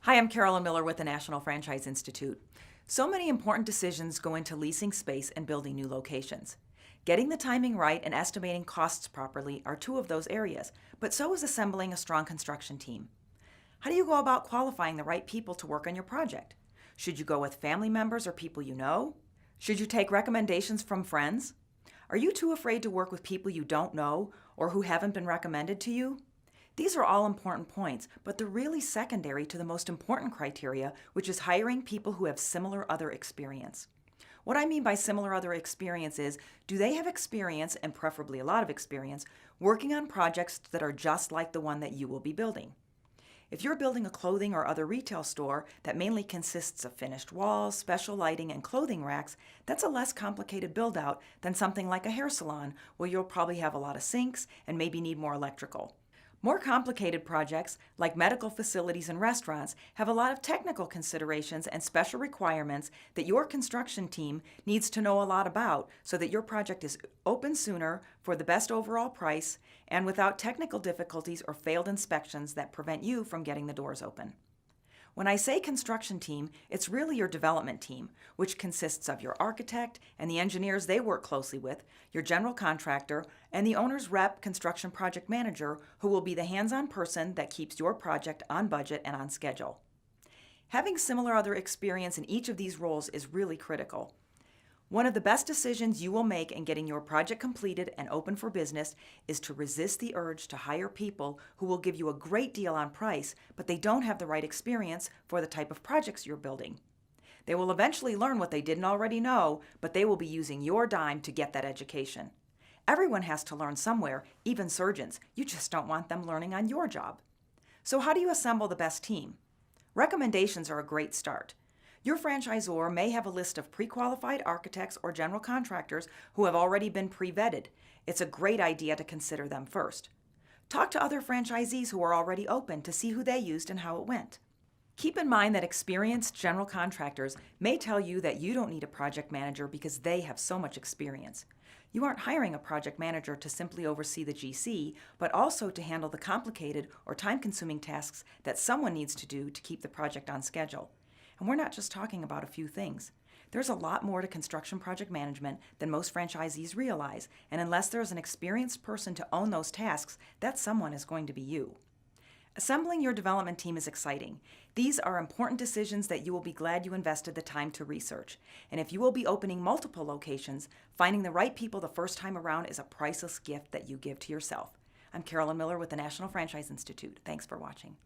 Hi, I'm Carolyn Miller with the National Franchise Institute. So many important decisions go into leasing space and building new locations. Getting the timing right and estimating costs properly are two of those areas, but so is assembling a strong construction team. How do you go about qualifying the right people to work on your project? Should you go with family members or people you know? Should you take recommendations from friends? Are you too afraid to work with people you don't know or who haven't been recommended to you? These are all important points, but they're really secondary to the most important criteria, which is hiring people who have similar other experience. What I mean by similar other experience is, do they have experience, and preferably a lot of experience, working on projects that are just like the one that you will be building? If you're building a clothing or other retail store that mainly consists of finished walls, special lighting, and clothing racks, that's a less complicated build-out than something like a hair salon, where you'll probably have a lot of sinks and maybe need more electrical. More complicated projects, like medical facilities and restaurants, have a lot of technical considerations and special requirements that your construction team needs to know a lot about so that your project is open sooner for the best overall price and without technical difficulties or failed inspections that prevent you from getting the doors open. When I say construction team, it's really your development team, which consists of your architect and the engineers they work closely with, your general contractor, and the owner's rep construction project manager, who will be the hands-on person that keeps your project on budget and on schedule. Having similar other experience in each of these roles is really critical. One of the best decisions you will make in getting your project completed and open for business is to resist the urge to hire people who will give you a great deal on price, but they don't have the right experience for the type of projects you're building. They will eventually learn what they didn't already know, but they will be using your dime to get that education. Everyone has to learn somewhere, even surgeons. You just don't want them learning on your job. So how do you assemble the best team? Recommendations are a great start. Your franchisor may have a list of pre-qualified architects or general contractors who have already been pre-vetted. It's a great idea to consider them first. Talk to other franchisees who are already open to see who they used and how it went. Keep in mind that experienced general contractors may tell you that you don't need a project manager because they have so much experience. You aren't hiring a project manager to simply oversee the GC, but also to handle the complicated or time-consuming tasks that someone needs to do to keep the project on schedule. And we're not just talking about a few things. There's a lot more to construction project management than most franchisees realize, and unless there's an experienced person to own those tasks, that someone is going to be you. Assembling your development team is exciting. These are important decisions that you will be glad you invested the time to research. And if you will be opening multiple locations, finding the right people the first time around is a priceless gift that you give to yourself. I'm Carolyn Miller with the National Franchise Institute. Thanks for watching.